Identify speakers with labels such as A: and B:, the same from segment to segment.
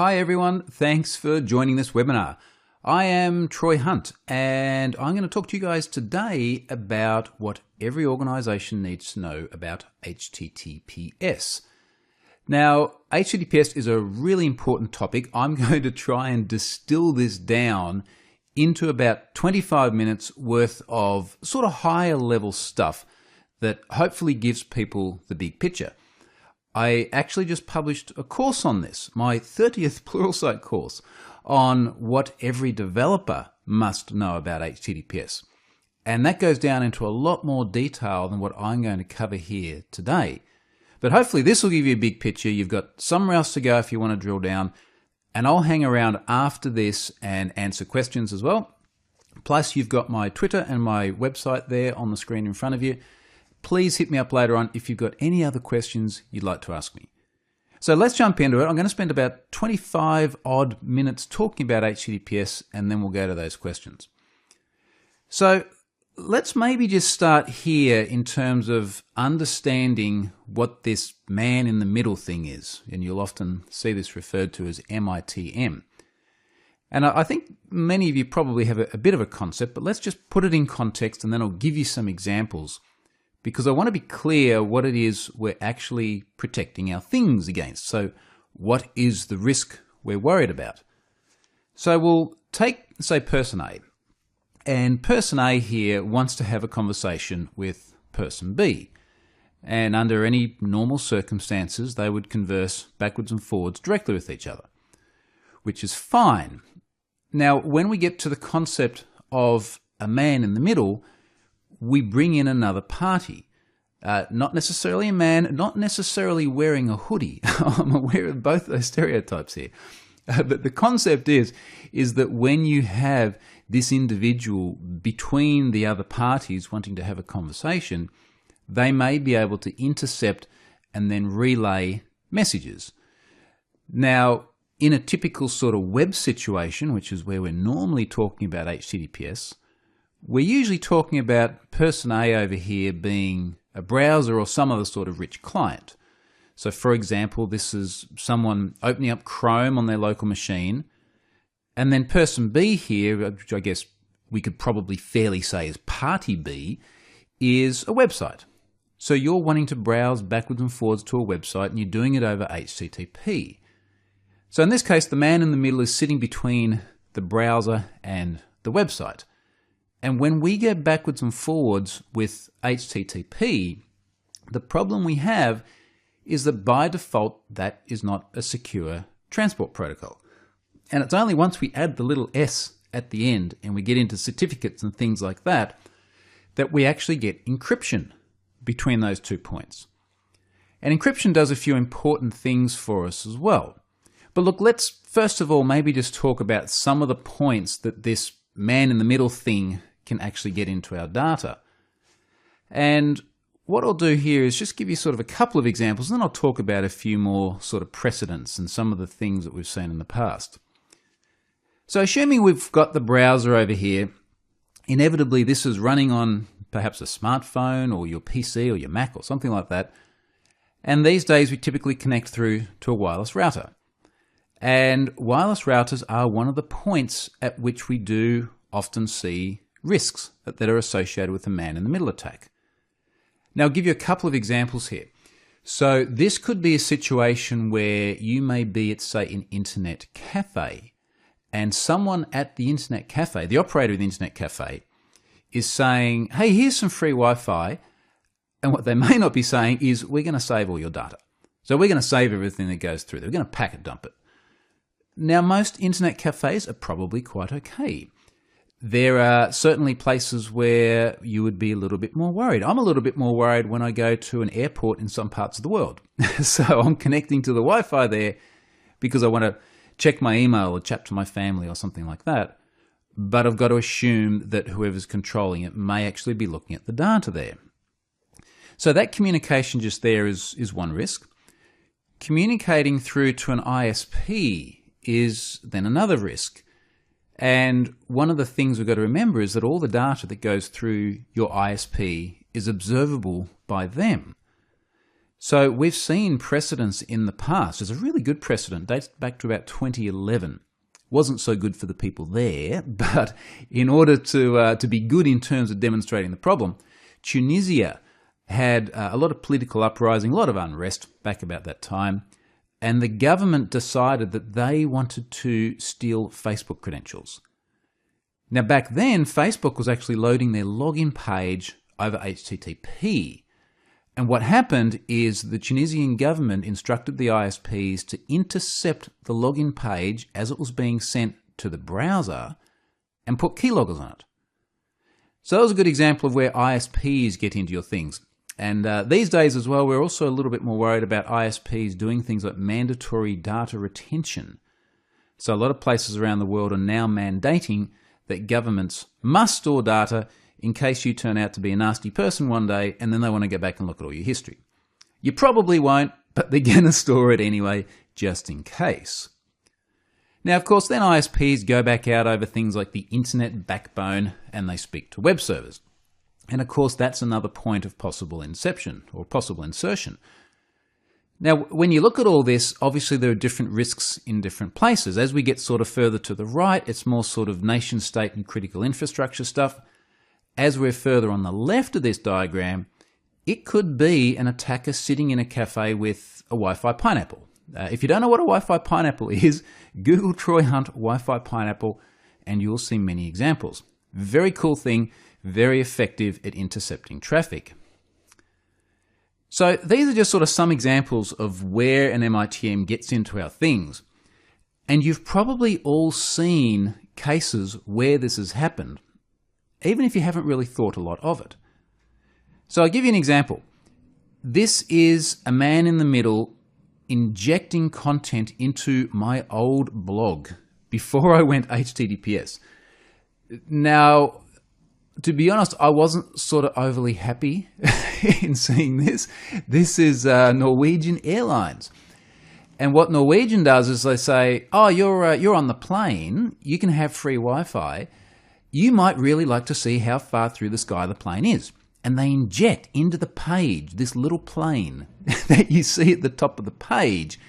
A: Hi everyone, thanks for joining this webinar. I am Troy Hunt and I'm going to talk to you guys today about what every organization needs to know about HTTPS. Now, HTTPS is a really important topic. I'm going to try and distill this down into about 25 minutes worth of sort of higher level stuff that hopefully gives people the big picture. I actually just published a course on this, my 30th Pluralsight course, on what every developer must know about HTTPS. And that goes down into a lot more detail than what I'm going to cover here today. But hopefully this will give you a big picture. You've got somewhere else to go if you want to drill down. And I'll hang around after this and answer questions as well. Plus, you've got my Twitter and my website there on the screen in front of you. Please hit me up later on if you've got any other questions you'd like to ask me. So let's jump into it. I'm going to spend about 25 odd minutes talking about HTTPS and then we'll go to those questions. So let's maybe just start here in terms of understanding what this man in the middle thing is. And you'll often see this referred to as MITM. And I think many of you probably have a bit of a concept, but let's just put it in context and then I'll give you some examples, because I want to be clear what it is we're actually protecting our things against. So what is the risk we're worried about? So we'll take, say, person A. And person A here wants to have a conversation with person B. And under any normal circumstances, they would converse backwards and forwards directly with each other, which is fine. Now, when we get to the concept of a man in the middle, we bring in another party. Not necessarily a man, not necessarily wearing a hoodie. I'm aware of both those stereotypes here. But the concept is that when you have this individual between the other parties wanting to have a conversation, they may be able to intercept and then relay messages. Now, in a typical sort of web situation, which is where we're normally talking about HTTPS, we're usually talking about person A over here being a browser or some other sort of rich client. So for example, this is someone opening up Chrome on their local machine, and then person B here, which I guess we could probably fairly say is party B, is a website. So you're wanting to browse backwards and forwards to a website and you're doing it over HTTP. So in this case, the man in the middle is sitting between the browser and the website. And when we go backwards and forwards with HTTP, the problem we have is that by default, that is not a secure transport protocol. And it's only once we add the little S at the end and we get into certificates and things like that, that we actually get encryption between those 2 points. And encryption does a few important things for us as well. But look, let's first of all maybe just talk about some of the points that this man in the middle thing can actually get into our data. And what I'll do here is just give you sort of a couple of examples, and then I'll talk about a few more sort of precedents and some of the things that we've seen in the past. So assuming we've got the browser over here, inevitably this is running on perhaps a smartphone or your PC or your Mac or something like that. And these days we typically connect through to a wireless router. And wireless routers are one of the points at which we do often see risks that are associated with a man-in-the-middle attack. Now, I'll give you a couple of examples here. So this could be a situation where you may be at, say, an internet cafe, and someone at the internet cafe, the operator of the internet cafe, is saying, hey, here's some free Wi-Fi. And what they may not be saying is, we're going to save all your data. So we're going to save everything that goes through. They're going to packet dump it. Now, most internet cafes are probably quite okay. There are certainly places where you would be a little bit more worried. I'm a little bit more worried when I go to an airport in some parts of the world. So I'm connecting to the Wi-Fi there because I want to check my email or chat to my family or something like that. But I've got to assume that whoever's controlling it may actually be looking at the data there. So that communication just there is one risk. Communicating through to an ISP is then another risk. And one of the things we've got to remember is that all the data that goes through your ISP is observable by them. So we've seen precedents in the past. There's a really good precedent, dates back to about 2011. Wasn't so good for the people there, but in order to be good in terms of demonstrating the problem, Tunisia had a lot of political uprising, a lot of unrest back about that time, and the government decided that they wanted to steal Facebook credentials. Now back then, Facebook was actually loading their login page over HTTP. And what happened is the Tunisian government instructed the ISPs to intercept the login page as it was being sent to the browser and put keyloggers on it. So that was a good example of where ISPs get into your things. And these days as well, we're also a little bit more worried about ISPs doing things like mandatory data retention. So a lot of places around the world are now mandating that governments must store data in case you turn out to be a nasty person one day and then they want to go back and look at all your history. You probably won't, but they're going to store it anyway, just in case. Now, of course, then ISPs go back out over things like the internet backbone and they speak to web servers. And of course, that's another point of possible inception or possible insertion. Now, when you look at all this, obviously there are different risks in different places. As we get sort of further to the right, it's more sort of nation state and critical infrastructure stuff. As we're further on the left of this diagram, it could be an attacker sitting in a cafe with a Wi-Fi pineapple. If you don't know what a Wi-Fi pineapple is, Google Troy Hunt Wi-Fi pineapple and you'll see many examples. Very cool thing, very effective at intercepting traffic. So these are just sort of some examples of where an MITM gets into our things. And you've probably all seen cases where this has happened, even if you haven't really thought a lot of it. So I'll give you an example. This is a man in the middle injecting content into my old blog before I went HTTPS. Now, to be honest, I wasn't sort of overly happy in seeing this. This is Norwegian Airlines. And what Norwegian does is they say, oh, you're on the plane, you can have free Wi-Fi. You might really like to see how far through the sky the plane is. And they inject into the page this little plane that you see at the top of the page,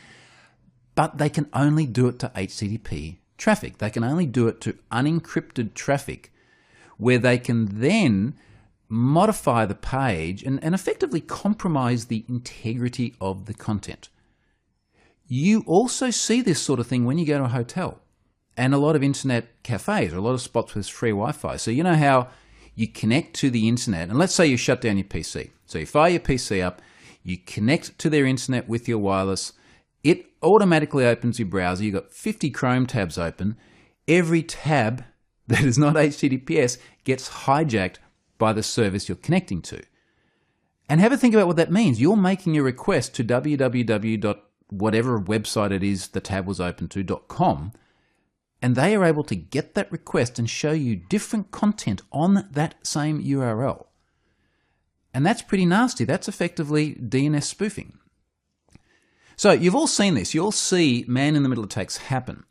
A: but they can only do it to HTTP traffic. They can only do it to unencrypted traffic, where they can then modify the page and effectively compromise the integrity of the content. You also see this sort of thing when you go to a hotel and a lot of internet cafes or a lot of spots with free Wi-Fi. So you know how you connect to the internet, and let's say you shut down your PC. So you fire your PC up, you connect to their internet with your wireless, it automatically opens your browser. You've got 50 Chrome tabs open. Every tab that is not HTTPS gets hijacked by the service you're connecting to. And have a think about what that means. You're making a request to www.whatever website it is the tab was open to.com, and they are able to get that request and show you different content on that same URL. And that's pretty nasty. That's effectively DNS spoofing. So you've all seen this. You all see man-in-the-middle attacks happen.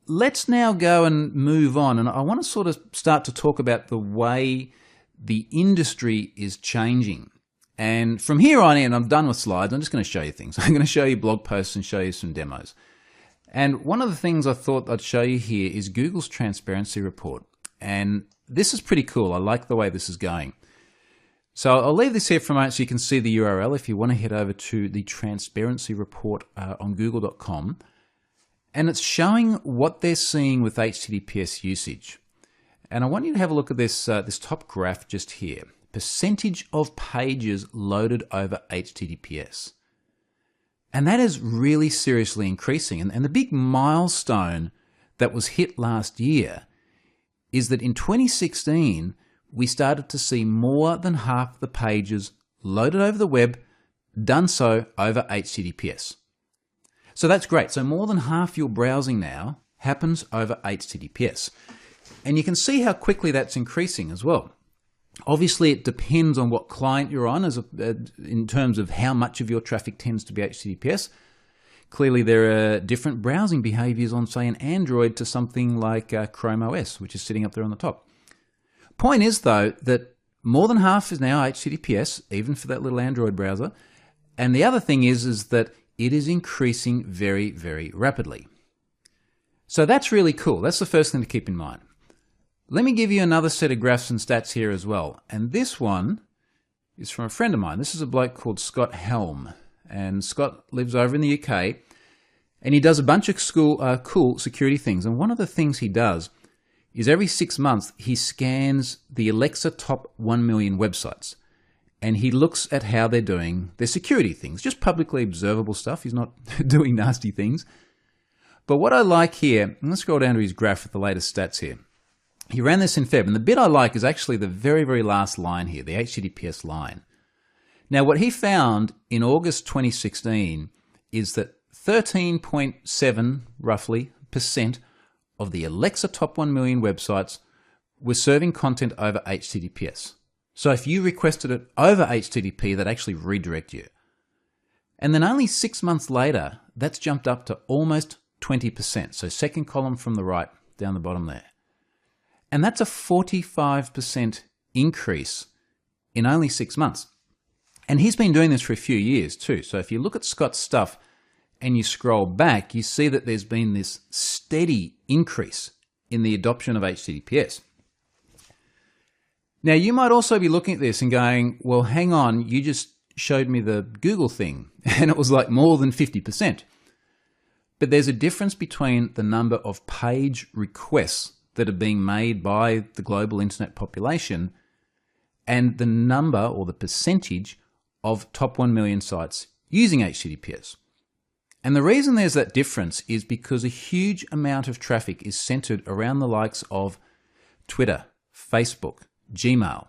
A: Let's now go and move on. And I want to sort of start to talk about the way the industry is changing. And from here on in, I'm done with slides. I'm just going to show you things. I'm going to show you blog posts and show you some demos. And one of the things I thought I'd show you here is Google's transparency report. And this is pretty cool. I like the way this is going. So I'll leave this here for a moment so you can see the URL if you want to head over to the transparency report on google.com. And it's showing what they're seeing with HTTPS usage. And I want you to have a look at this, this top graph just here. Percentage of pages loaded over HTTPS. And that is really seriously increasing. And the big milestone that was hit last year is that in 2016, we started to see more than half the pages loaded over the web done so over HTTPS. So that's great. So more than half your browsing now happens over HTTPS. And you can see how quickly that's increasing as well. Obviously, it depends on what client you're on in terms of how much of your traffic tends to be HTTPS. Clearly, there are different browsing behaviors on, say, an Android to something like Chrome OS, which is sitting up there on the top. Point is, though, that more than half is now HTTPS, even for that little Android browser. And the other thing is that it is increasing very, very rapidly. So that's really cool. That's the first thing to keep in mind. Let me give you another set of graphs and stats here as well. And this one is from a friend of mine. This is a bloke called Scott Helm. And Scott lives over in the UK. And he does a bunch of cool security things. And one of the things he does is every 6 months, he scans the Alexa top 1 million websites. And he looks at how they're doing their security things, just publicly observable stuff. He's not doing nasty things. But what I like here, and let's scroll down to his graph with the latest stats here. He ran this in Feb, and the bit I like is actually the very, very last line here, the HTTPS line. Now, what he found in August 2016 is that 13.7, roughly, % of the Alexa top 1 million websites were serving content over HTTPS. So if you requested it over HTTP, that actually redirect you. And then only 6 months later, that's jumped up to almost 20%. So second column from the right, down the bottom there. And that's a 45% increase in only 6 months. And he's been doing this for a few years too. So if you look at Scott's stuff and you scroll back, you see that there's been this steady increase in the adoption of HTTPS. Now, you might also be looking at this and going, well, hang on, you just showed me the Google thing, and it was like more than 50%. But there's a difference between the number of page requests that are being made by the global internet population and the number or the percentage of top 1 million sites using HTTPS. And the reason there's that difference is because a huge amount of traffic is centered around the likes of Twitter, Facebook, Gmail,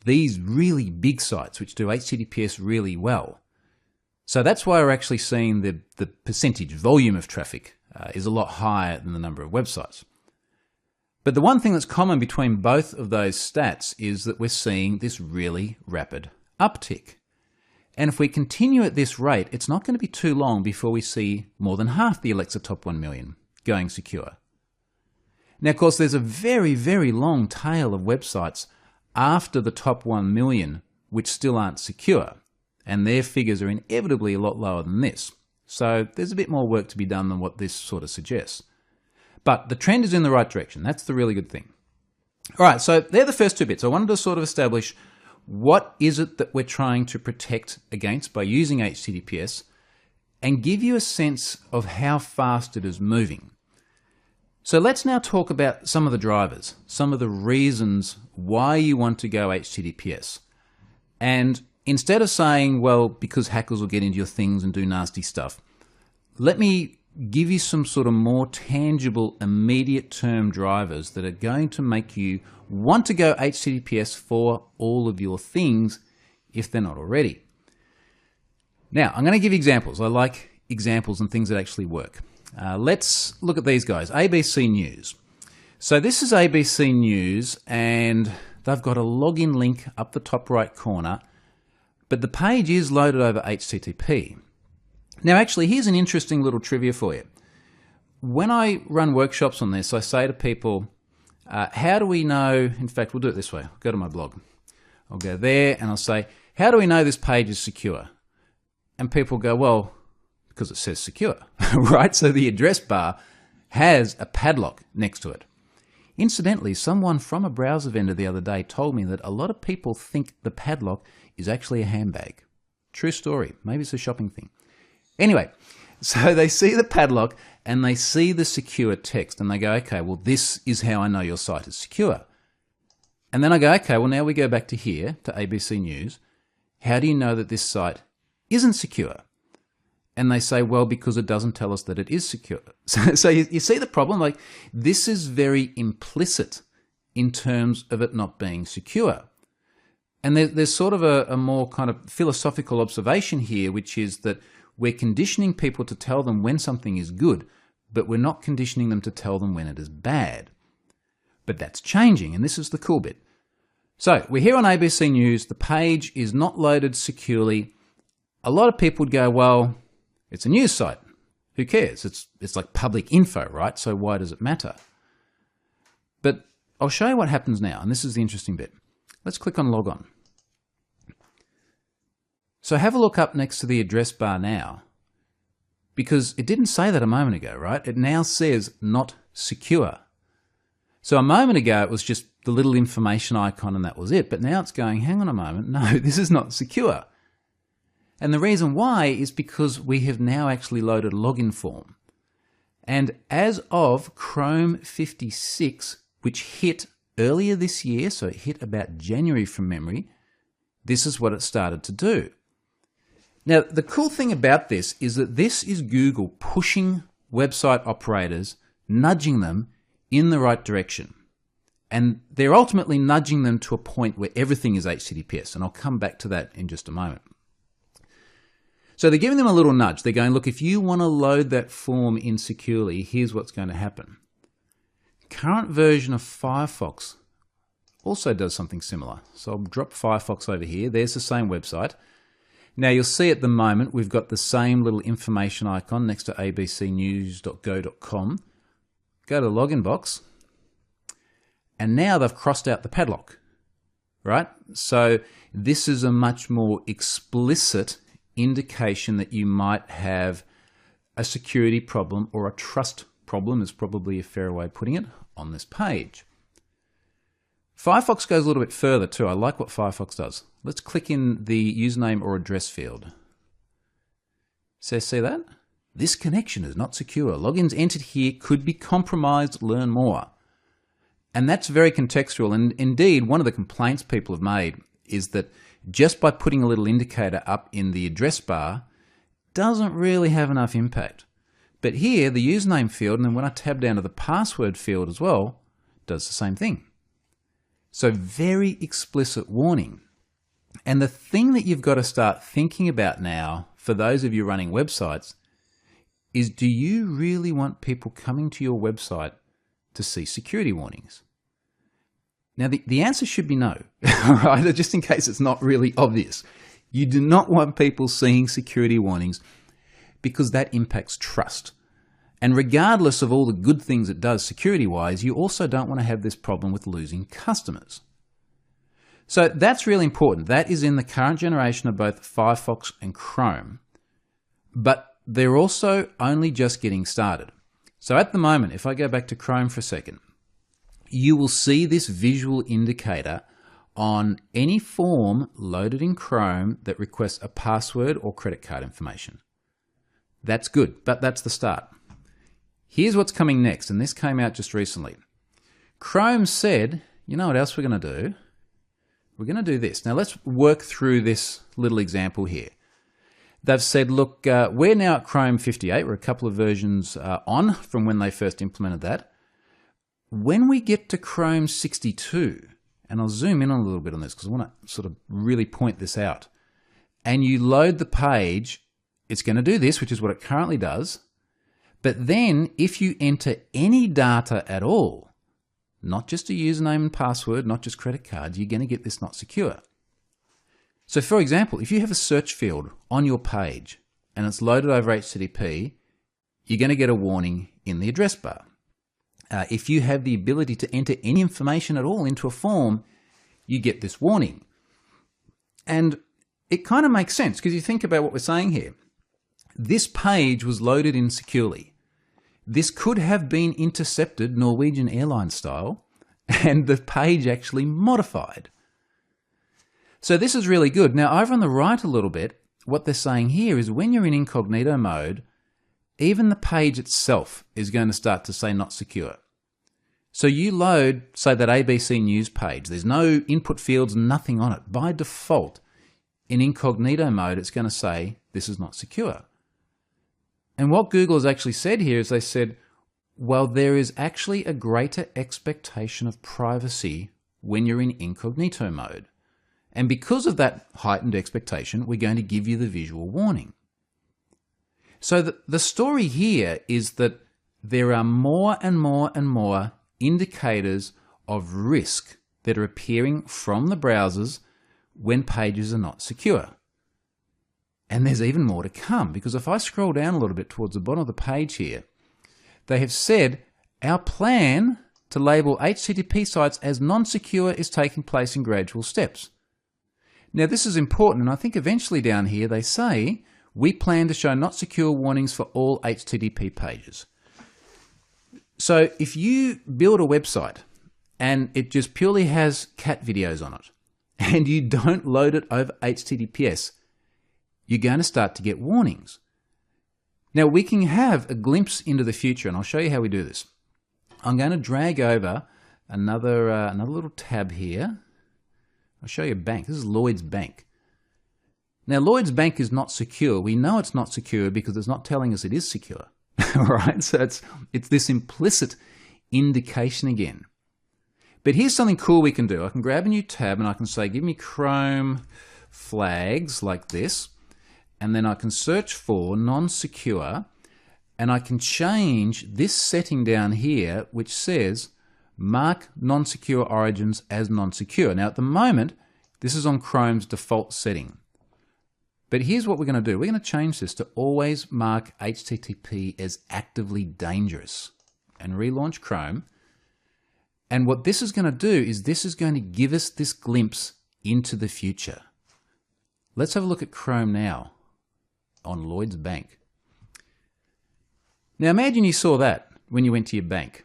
A: these really big sites which do HTTPS really well. So that's why we're actually seeing the percentage volume of traffic is a lot higher than the number of websites. But the one thing that's common between both of those stats is that we're seeing this really rapid uptick. And if we continue at this rate, it's not going to be too long before we see more than half the Alexa top 1 million going secure. Now, of course, there's a very, very long tail of websites after the top 1 million which still aren't secure, and their figures are inevitably a lot lower than this. So there's a bit more work to be done than what this sort of suggests. But the trend is in the right direction. That's the really good thing. All right, so they're the first two bits. I wanted to sort of establish what is it that we're trying to protect against by using HTTPS and give you a sense of how fast it is moving. So let's now talk about some of the drivers, some of the reasons why you want to go HTTPS. And instead of saying, well, because hackers will get into your things and do nasty stuff, let me give you some sort of more tangible, immediate term drivers that are going to make you want to go HTTPS for all of your things if they're not already. Now, I'm going to give you examples. I like examples and things that actually work. Let's look at these guys. ABC News. So this is ABC News, and they've got a login link up the top right corner, but the page is loaded over HTTP. Now, actually, here's an interesting little trivia for you. When I run workshops on this, I say to people, how do we know, in fact, we'll do it this way. I'll go to my blog. I'll go there and I'll say, how do we know this page is secure? And people go, well, because it says secure, right? So the address bar has a padlock next to it. Incidentally, someone from a browser vendor the other day told me that a lot of people think the padlock is actually a handbag. True story. Maybe it's a shopping thing. Anyway, so they see the padlock and they see the secure text and they go, okay, well, this is how I know your site is secure. And then I go, okay, well, now we go back to here, to ABC News. How do you know that this site isn't secure? And they say, well, because it doesn't tell us that it is secure. So you see the problem? Like, this is very implicit in terms of it not being secure. And there's sort of a more kind of philosophical observation here, which is that we're conditioning people to tell them when something is good, but we're not conditioning them to tell them when it is bad. But that's changing, and this is the cool bit. So we're here on ABC News. The page is not loaded securely. A lot of people would go, well, it's a news site. Who cares? It's like public info, right? So why does it matter? But I'll show you what happens now, and this is the interesting bit. Let's click on log on. So have a look up next to the address bar now, because it didn't say that a moment ago, right? It now says not secure. So a moment ago, it was just the little information icon and that was it. But now it's going, hang on a moment, no, this is not secure. And the reason why is because we have now actually loaded a login form. And as of Chrome 56, which hit earlier this year, so it hit about January from memory, this is what it started to do. Now, the cool thing about this is that this is Google pushing website operators, nudging them in the right direction. And they're ultimately nudging them to a point where everything is HTTPS. And I'll come back to that in just a moment. So they're giving them a little nudge. They're going, look, if you want to load that form in securely, here's what's going to happen. Current version of Firefox also does something similar. So I'll drop Firefox over here. There's the same website. Now you'll see at the moment we've got the same little information icon next to abcnews.go.com. Go to the login box, and now they've crossed out the padlock, right? So this is a much more explicit indication that you might have a security problem, or a trust problem is probably a fair way of putting it, on this page. Firefox goes a little bit further too. I like what Firefox does. Let's click in the username or address field. See that? This connection is not secure. Logins entered here could be compromised. Learn more. And that's very contextual. And indeed, one of the complaints people have made is that just by putting a little indicator up in the address bar doesn't really have enough impact. But here, the username field, and then when I tab down to the password field as well, does the same thing. So very explicit warning. And the thing that you've got to start thinking about now, for those of you running websites, is do you really want people coming to your website to see security warnings? Now, the answer should be no, all right? Just in case it's not really obvious. You do not want people seeing security warnings because that impacts trust. And regardless of all the good things it does security-wise, you also don't want to have this problem with losing customers. So that's really important. That is in the current generation of both Firefox and Chrome. But they're also only just getting started. So at the moment, if I go back to Chrome for a second, you will see this visual indicator on any form loaded in Chrome that requests a password or credit card information. That's good, but that's the start. Here's what's coming next, and this came out just recently. Chrome said, you know what else we're going to do? We're going to do this. Now let's work through this little example here. They've said, look, we're now at Chrome 58. We're a couple of versions on from when they first implemented that. When we get to Chrome 62, and I'll zoom in a little bit on this because I want to sort of really point this out, and you load the page, it's going to do this, which is what it currently does. But then if you enter any data at all, not just a username and password, not just credit cards, you're going to get this not secure. So for example, if you have a search field on your page and it's loaded over HTTP, you're going to get a warning in the address bar. If you have the ability to enter any information at all into a form, you get this warning. And it kind of makes sense because you think about what we're saying here. This page was loaded in securely. This could have been intercepted Norwegian airline style and the page actually modified. So this is really good. Now over on the right a little bit, what they're saying here is when you're in incognito mode, even the page itself is going to start to say not secure. So you load, say, that ABC News page. There's no input fields, nothing on it. By default, in incognito mode, it's going to say this is not secure. And what Google has actually said here is they said, well, there is actually a greater expectation of privacy when you're in incognito mode. And because of that heightened expectation, we're going to give you the visual warning. So the story here is that there are more and more and more indicators of risk that are appearing from the browsers when pages are not secure. And there's even more to come, because if I scroll down a little bit towards the bottom of the page here, they have said our plan to label HTTP sites as non-secure is taking place in gradual steps. Now this is important, and I think eventually down here they say, we plan to show not secure warnings for all HTTP pages. So if you build a website and it just purely has cat videos on it, and you don't load it over HTTPS, you're going to start to get warnings. Now we can have a glimpse into the future, and I'll show you how we do this. I'm going to drag over another little tab here. I'll show you a bank. This is Lloyd's Bank. Now Lloyd's Bank is not secure. We know it's not secure because it's not telling us it is secure. All right, so it's this implicit indication again. But here's something cool we can do. I can grab a new tab and I can say, give me Chrome flags like this. And then I can search for non-secure, and I can change this setting down here, which says mark non-secure origins as non-secure. Now at the moment, this is on Chrome's default setting. But here's what we're going to do. We're going to change this to always mark HTTP as actively dangerous and relaunch Chrome. And what this is going to do is this is going to give us this glimpse into the future. Let's have a look at Chrome now on Lloyd's Bank. Now imagine you saw that when you went to your bank.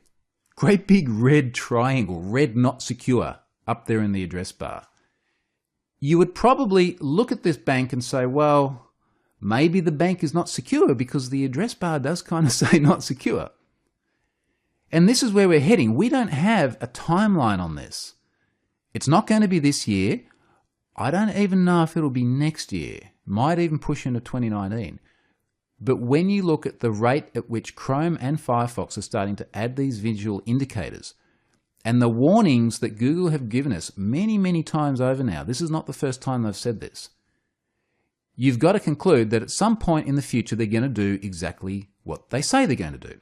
A: Great big red triangle, red not secure, up there in the address bar. You would probably look at this bank and say, well, maybe the bank is not secure because the address bar does kind of say not secure. And this is where we're heading. We don't have a timeline on this. It's not going to be this year. I don't even know if it'll be next year. Might even push into 2019. But when you look at the rate at which Chrome and Firefox are starting to add these visual indicators, and the warnings that Google have given us many, many times over now, this is not the first time they've said this, you've got to conclude that at some point in the future they're going to do exactly what they say they're going to do.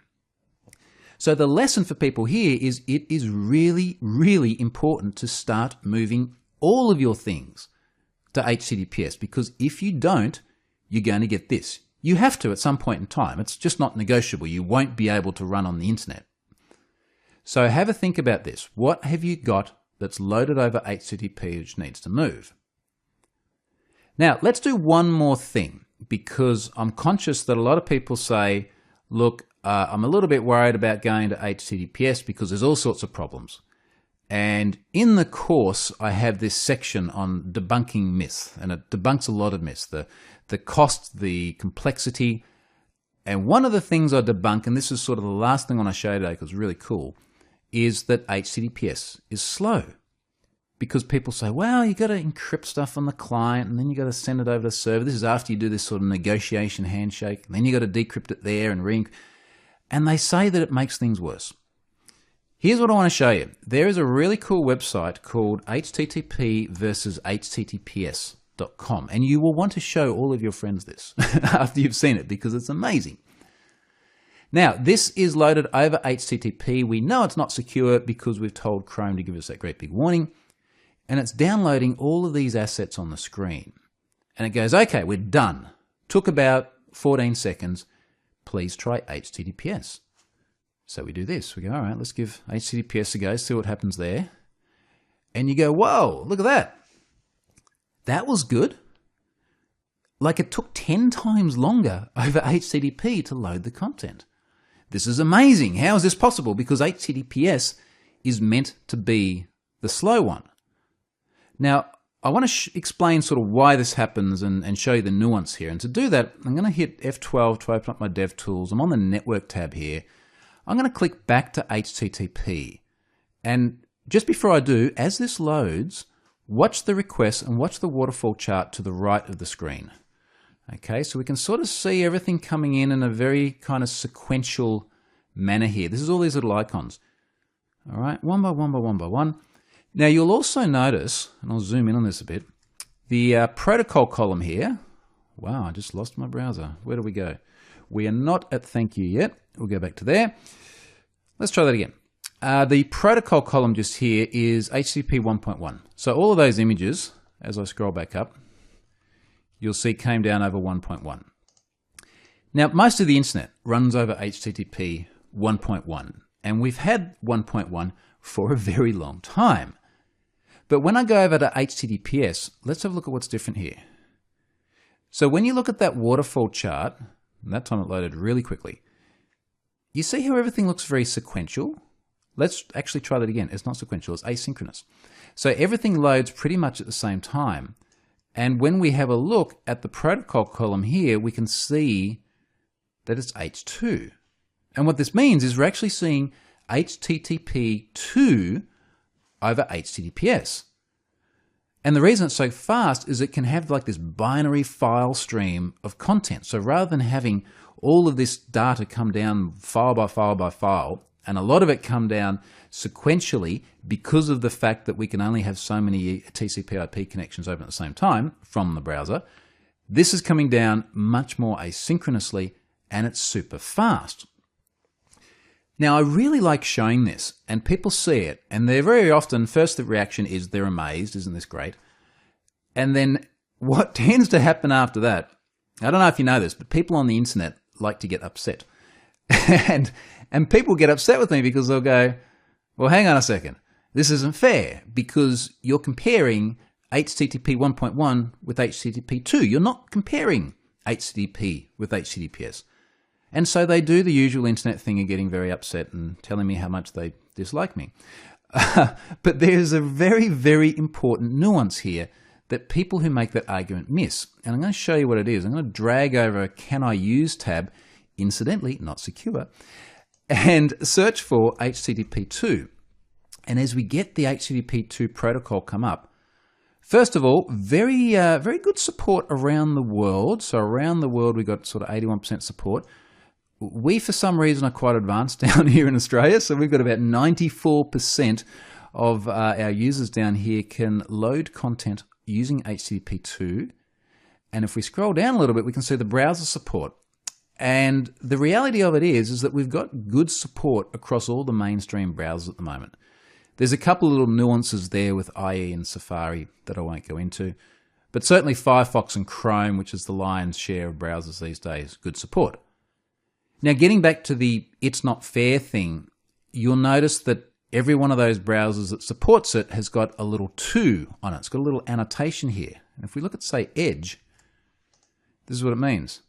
A: So the lesson for people here is it is really, really important to start moving all of your things to HTTPS, because if you don't, you're going to get this. You have to at some point in time. It's just not negotiable. You won't be able to run on the internet. So have a think about this. What have you got that's loaded over HTTP which needs to move? Now, let's do one more thing, because I'm conscious that a lot of people say, look, I'm a little bit worried about going to HTTPS because there's all sorts of problems. And in the course, I have this section on debunking myths, and it debunks a lot of myths, the cost, the complexity. And one of the things I debunk, and this is sort of the last thing I want to show today because it's really cool, is that HTTPS is slow. Because people say, well, you got to encrypt stuff on the client, and then you got to send it over to the server. This is after you do this sort of negotiation handshake, and then you got to decrypt it there and and they say that it makes things worse. Here's what I want to show you. There is a really cool website called HTTP versus HTTPS.com, and you will want to show all of your friends this after you've seen it because it's amazing. Now, this is loaded over HTTP. We know it's not secure because we've told Chrome to give us that great big warning, and it's downloading all of these assets on the screen. And it goes, okay, we're done. Took about 14 seconds. Please try HTTPS. So we do this. We go, all right, let's give HTTPS a go, see what happens there. And you go, whoa, look at that. That was good. Like it took 10 times longer over HTTP to load the content. This is amazing. How is this possible? Because HTTPS is meant to be the slow one. Now, I want to explain sort of why this happens and show you the nuance here. And to do that, I'm going to hit F12 to open up my DevTools. I'm on the Network tab here. I'm going to click back to HTTP. And just before I do, as this loads, watch the request and watch the waterfall chart to the right of the screen. Okay, so we can sort of see everything coming in a very kind of sequential manner here. This is all these little icons. All right, one by one by one by one. Now you'll also notice, and I'll zoom in on this a bit, the protocol column here. Wow, I just lost my browser. Where do we go? We are not at thank you yet. We'll go back to there. Let's try that again. The protocol column just here is HTTP 1.1. So all of those images, as I scroll back up, you'll see came down over 1.1. Now, most of the internet runs over HTTP 1.1, and we've had 1.1 for a very long time. But when I go over to HTTPS, let's have a look at what's different here. So when you look at that waterfall chart, and that time it loaded really quickly, you see how everything looks very sequential? Let's actually try that again. It's not sequential, it's asynchronous. So everything loads pretty much at the same time. And when we have a look at the protocol column here, we can see that it's H2. And what this means is we're actually seeing HTTP2 over HTTPS. And the reason it's so fast is it can have like this binary file stream of content. So rather than having all of this data come down file by file by file, and a lot of it come down sequentially because of the fact that we can only have so many TCP/IP connections open at the same time from the browser, this is coming down much more asynchronously, and it's super fast. Now, I really like showing this, and people see it, and they're very often, first the reaction is they're amazed, isn't this great? And then what tends to happen after that, I don't know if you know this, but people on the internet like to get upset. and people get upset with me because they'll go, well, hang on a second, this isn't fair because you're comparing HTTP 1.1 with HTTP 2. You're not comparing HTTP with HTTPS. And so they do the usual internet thing of getting very upset and telling me how much they dislike me. But there's a very, very important nuance here that people who make that argument miss. And I'm going to show you what it is. I'm going to drag over a Can I Use tab, incidentally, not secure, and search for HTTP2. And as we get the HTTP2 protocol come up, first of all, very good support around the world. So around the world, we got sort of 81% support. We, for some reason, are quite advanced down here in Australia. So we've got about 94% of our users down here can load content using HTTP2. And if we scroll down a little bit, we can see the browser support. And the reality of it is that we've got good support across all the mainstream browsers at the moment. There's a couple of little nuances there with IE and Safari that I won't go into. But certainly Firefox and Chrome, which is the lion's share of browsers these days, good support. Now, getting back to the it's not fair thing, you'll notice that every one of those browsers that supports it has got a little 2 on it. It's got a little annotation here. And if we look at, say, Edge, this is what it means.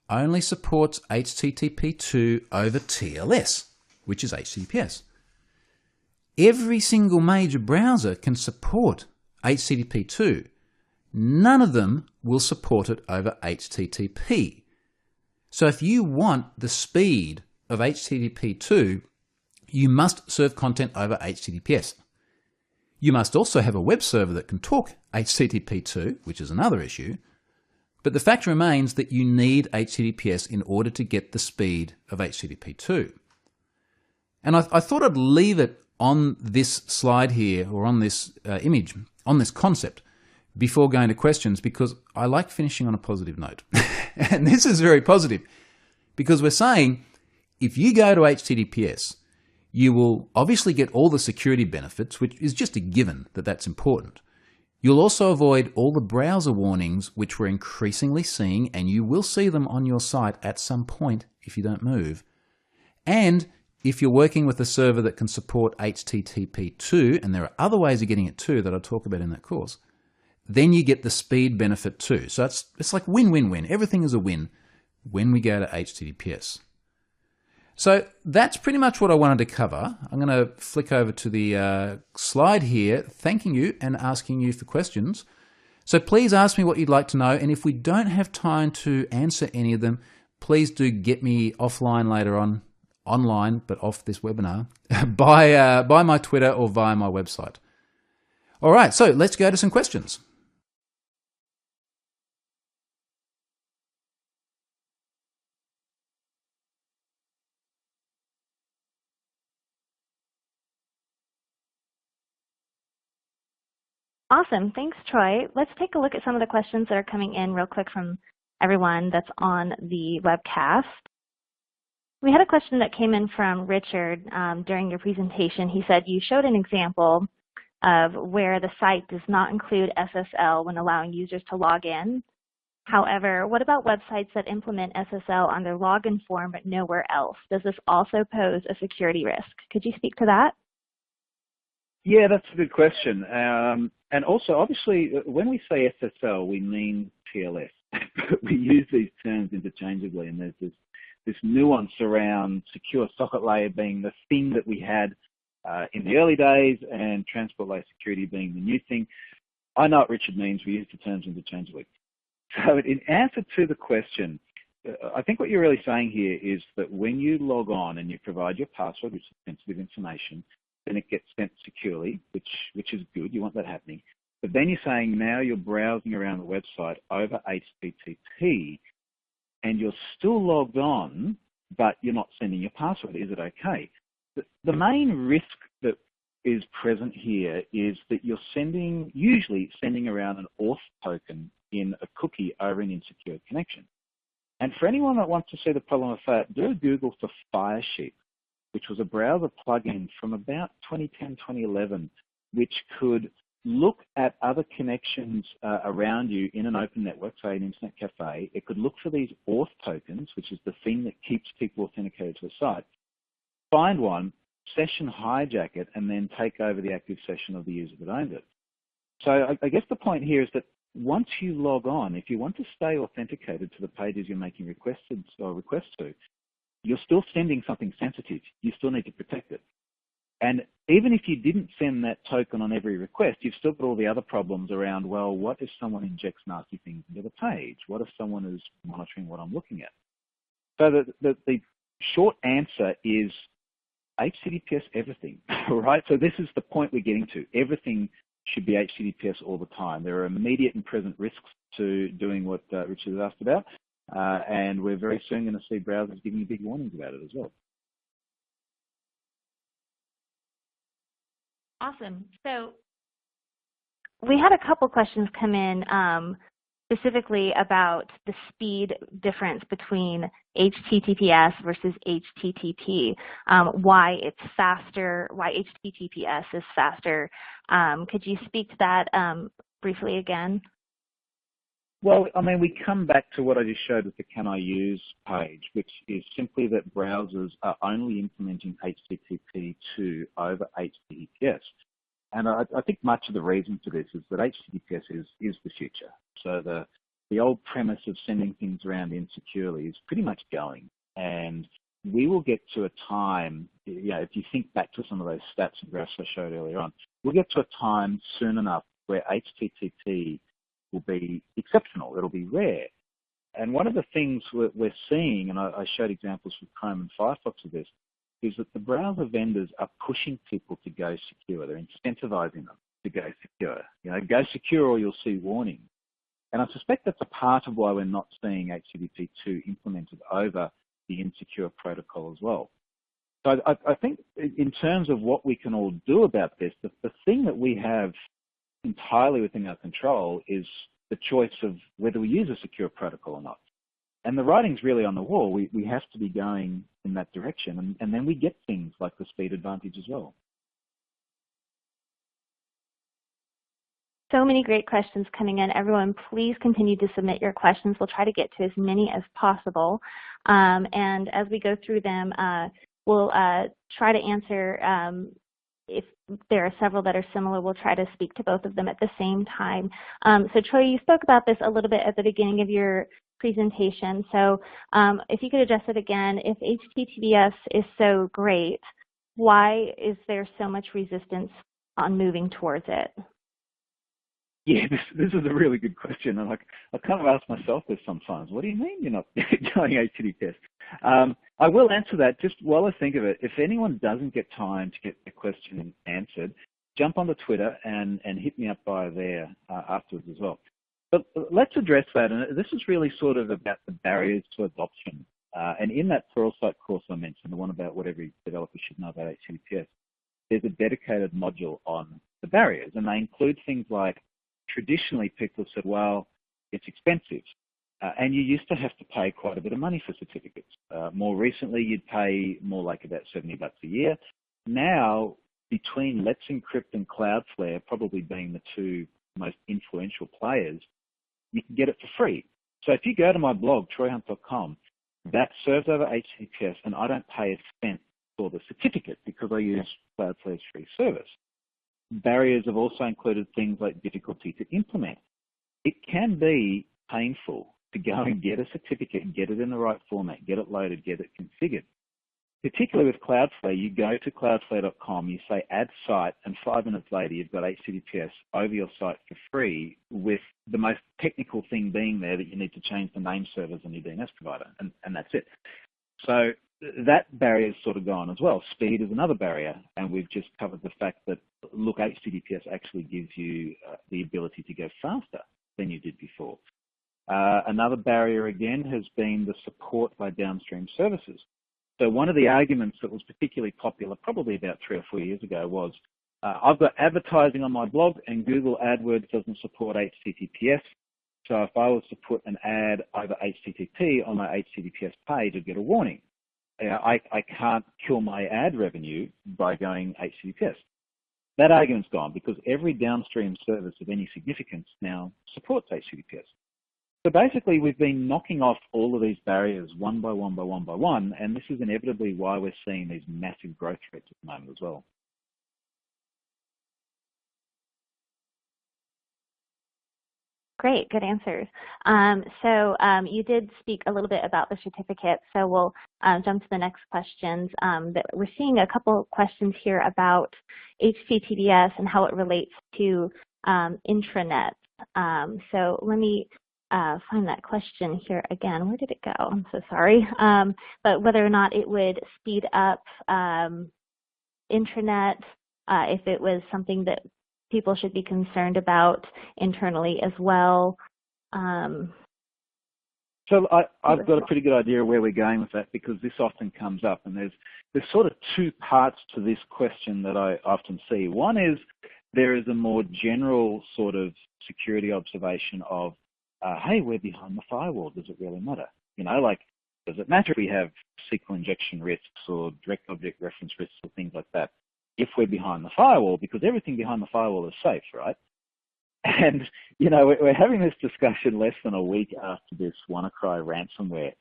A: Only supports HTTP2 over TLS, which is HTTPS. Every single major browser can support HTTP2. None of them will support it over HTTP. So if you want the speed of HTTP2, you must serve content over HTTPS. You must also have a web server that can talk HTTP2, which is another issue. But the fact remains that you need HTTPS in order to get the speed of HTTP2. And I thought I'd leave it on this slide here, or on this image, on this concept, before going to questions, because I like finishing on a positive note. And this is very positive, because we're saying if you go to HTTPS, you will obviously get all the security benefits, which is just a given that that's important. You'll also avoid all the browser warnings, which we're increasingly seeing, and you will see them on your site at some point if you don't move. And if you're working with a server that can support HTTP2, and there are other ways of getting it too that I'll talk about in that course, then you get the speed benefit too. So it's like win-win-win. Everything is a win when we go to HTTPS. So that's pretty much what I wanted to cover. I'm going to flick over to the slide here, thanking you and asking you for questions. So please ask me what you'd like to know. And if we don't have time to answer any of them, please do get me offline later on, online, but off this webinar, by my Twitter or via my website. All right, so let's go to some questions.
B: Awesome. Thanks, Troy. Let's take a look at some of the questions that are coming in real quick from everyone that's on the webcast. We had a question that came in from Richard during your presentation. He said you showed an example of where the site does not include SSL when allowing users to log in. However, what about websites that implement SSL on their login form but nowhere else? Does this also pose a security risk? Could you speak to that?
A: Yeah, that's a good question. And also, obviously, when we say SSL, we mean TLS. We use these terms interchangeably, and there's this nuance around secure socket layer being the thing that we had in the early days and transport layer security being the new thing. I know what Richard means. We use the terms interchangeably. So in answer to the question, I think what you're really saying here is that when you log on and you provide your password, which is sensitive information, then it gets sent securely, which is good. You want that happening. But then you're saying now you're browsing around the website over HTTP and you're still logged on, but you're not sending your password. Is it okay? The main risk that is present here is that you're usually sending around an auth token in a cookie over an insecure connection. And for anyone that wants to see the problem with that, do a Google for Firesheep, which was a browser plugin from about 2010, 2011, which could look at other connections around you in an open network, say an internet cafe. It could look for these auth tokens, which is the thing that keeps people authenticated to a site, find one, session hijack it, and then take over the active session of the user that owned it. So I guess the point here is that once you log on, if you want to stay authenticated to the pages you're making requests to, you're still sending something sensitive. You still need to protect it. And even if you didn't send that token on every request, you've still got all the other problems around, well, what if someone injects nasty things into the page? What if someone is monitoring what I'm looking at? So the short answer is HTTPS everything, right? So this is the point we're getting to. Everything should be HTTPS all the time. There are immediate and present risks to doing what Richard has asked about, and we're very soon going to see browsers giving you big warnings about it as well.
B: Awesome. So we had a couple questions come in specifically about the speed difference between HTTPS versus HTTP, why it's faster, why HTTPS is faster. Could you speak to that briefly again?
A: Well, I mean, we come back to what I just showed with the Can I Use page, which is simply that browsers are only implementing HTTP2 over HTTPS. And I think much of the reason for this is that HTTPS is the future. So the old premise of sending things around insecurely is pretty much going. And we will get to a time, if you think back to some of those stats and graphs I showed earlier on, we'll get to a time soon enough where HTTP will be exceptional. It'll be rare. And one of the things we're seeing, and I showed examples with Chrome and Firefox of this, is that the browser vendors are pushing people to go secure. They're incentivizing them to go secure. Go secure or you'll see warnings. And I suspect that's a part of why we're not seeing HTTP2 implemented over the insecure protocol as well. So I think in terms of what we can all do about this, the thing that we have entirely within our control is the choice of whether we use a secure protocol or not. And the writing's really on the wall. We have to be going in that direction. And then we get things like the speed advantage as well.
B: So many great questions coming in. Everyone, please continue to submit your questions. We'll try to get to as many as possible. And as we go through them, we'll try to answer, if there are several that are similar, we'll try to speak to both of them at the same time. So Troy, you spoke about this a little bit at the beginning of your presentation. So if you could address it again, if HTTPS is so great, why is there so much resistance on moving towards it?
A: Yeah, this is a really good question, and I kind of ask myself this sometimes. What do you mean you're not going HTTPS? I will answer that just while I think of it. If anyone doesn't get time to get the question answered, jump onto Twitter and hit me up by there afterwards as well. But let's address that, and this is really sort of about the barriers to adoption. And in that Pluralsight course I mentioned, the one about what every developer should know about HTTPS, there's a dedicated module on the barriers, and they include things like, traditionally people have said, well, it's expensive. And you used to have to pay quite a bit of money for certificates. More recently, you'd pay more like about $70 a year. Now, between Let's Encrypt and Cloudflare probably being the two most influential players, you can get it for free. So if you go to my blog, troyhunt.com, that serves over HTTPS, and I don't pay a cent for the certificate because I use Cloudflare's free service.
C: barriers have also included things like difficulty to implement. It can be painful to go and get a certificate, get it in the right format, get it loaded, get it configured. Particularly with Cloudflare, you go to cloudflare.com, you say add site, and 5 minutes later you've got HTTPS over your site for free, with the most technical thing being there that you need to change the name servers on your DNS provider, and that's it. So that barrier is sort of gone as well. Speed is another barrier, and we've just covered the fact that, look, HTTPS actually gives you the ability to go faster than you did before. Another barrier, again, has been the support by downstream services. So one of the arguments that was particularly popular probably about 3 or 4 years ago was, I've got advertising on my blog and Google AdWords doesn't support HTTPS. So if I was to put an ad over HTTP on my HTTPS page, I'd get a warning. I can't kill my ad revenue by going HTTPS. That argument's gone because every downstream service of any significance now supports HTTPS. So basically, we've been knocking off all of these barriers one by one by one by one, and this is inevitably why we're seeing these massive growth rates at the moment as well.
B: Great, good answers. So you did speak a little bit about the certificate, so we'll jump to the next questions. We're seeing a couple questions here about HTTPS and how it relates to intranets. So let me find that question here again. Where did it go? I'm so sorry. But whether or not it would speed up intranet, if it was something that people should be concerned about internally as well.
C: So I've got a pretty good idea of where we're going with that, because this often comes up, and there's sort of 2 parts to this question that I often see. One is there is a more general sort of security observation of, hey, we're behind the firewall. Does it really matter? You know, like, does it matter if we have SQL injection risks or direct object reference risks or things like that if we're behind the firewall? Because everything behind the firewall is safe, right? And, you know, we're having this discussion less than a week after this WannaCry ransomware,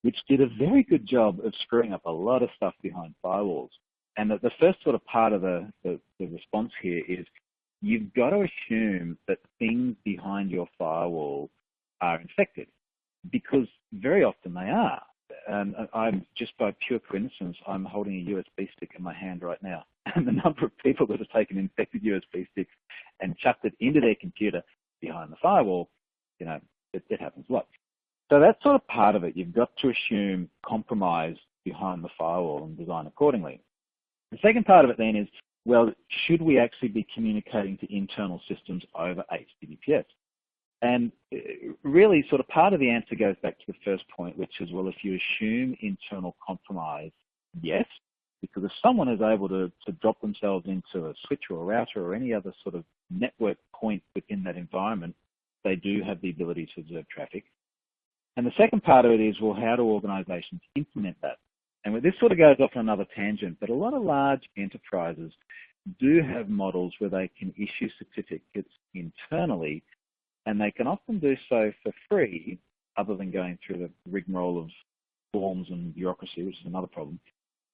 C: which did a very good job of screwing up a lot of stuff behind firewalls. And the first sort of part of the response here is you've got to assume that things behind your firewall are infected, because very often they are. And I'm just by pure coincidence, I'm holding a USB stick in my hand right now. And the number of people that have taken infected USB sticks and chucked it into their computer behind the firewall, you know, it happens a lot. So that's sort of part of it. You've got to assume compromise behind the firewall and design accordingly. The second part of it then is, well, should we actually be communicating to internal systems over HTTPS? And really sort of part of the answer goes back to the first point, which is, well, if you assume internal compromise, yes, because if someone is able to drop themselves into a switch or a router or any other sort of network point within that environment, they do have the ability to observe traffic. And the second part of it is, well, how do organizations implement that? And this sort of goes off on another tangent, but a lot of large enterprises do have models where they can issue certificates internally, and they can often do so for free, other than going through the rigmarole of forms and bureaucracy, which is another problem.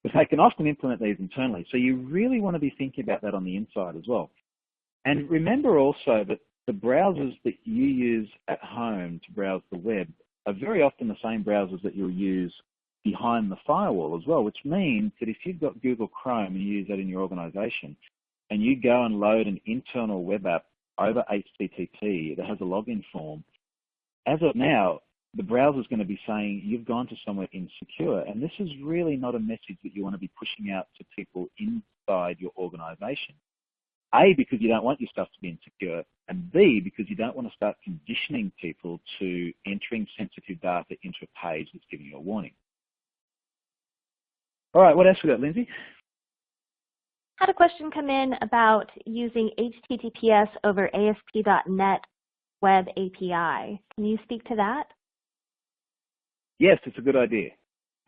C: But they can often implement these internally. So you really want to be thinking about that on the inside as well. And remember also that the browsers that you use at home to browse the web are very often the same browsers that you'll use behind the firewall as well, which means that if you've got Google Chrome and you use that in your organization, and you go and load an internal web app over HTTP that has a login form, as of now, the browser is going to be saying you've gone to somewhere insecure. And this is really not a message that you want to be pushing out to people inside your organization. A, because you don't want your stuff to be insecure, and B, because you don't want to start conditioning people to entering sensitive data into a page that's giving you a warning. All right, what else we got, Lindsay?
B: Had a question come in about using HTTPS over ASP.NET Web API. Can you speak to that?
C: Yes, it's a good idea.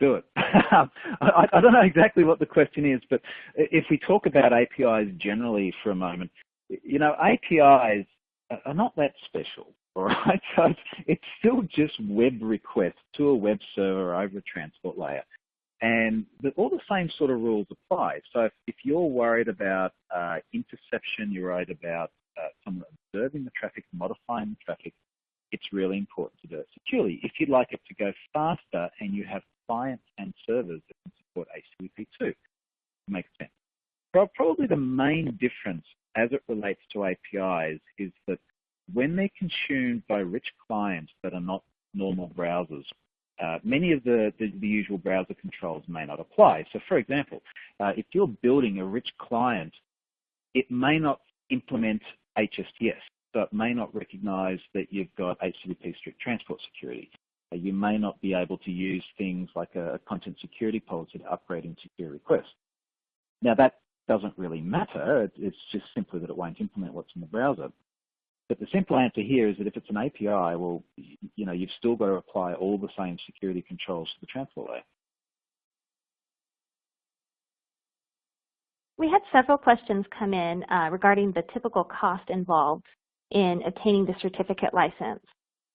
C: Do it. I don't know exactly what the question is, but if we talk about APIs generally for a moment, you know, APIs are not that special, all right? So it's still just web requests to a web server over a transport layer. all the same sort of rules apply. So if you're worried about interception, you're worried about someone observing the traffic, modifying the traffic, it's really important to do it securely. If you'd like it to go faster and you have clients and servers that can support HTTP2, it makes sense. Probably the main difference as it relates to APIs is that when they're consumed by rich clients that are not normal browsers, many of the usual browser controls may not apply. So for example, if you're building a rich client, it may not implement HTTPS. So it may not recognize that you've got HTTP strict transport security. You may not be able to use things like a content security policy to upgrade in secure requests. Now that doesn't really matter. It's just simply that it won't implement what's in the browser. But the simple answer here is that if it's an API, well, you've still got to apply all the same security controls to the transport layer.
B: We had several questions come in regarding the typical cost involved in obtaining the certificate license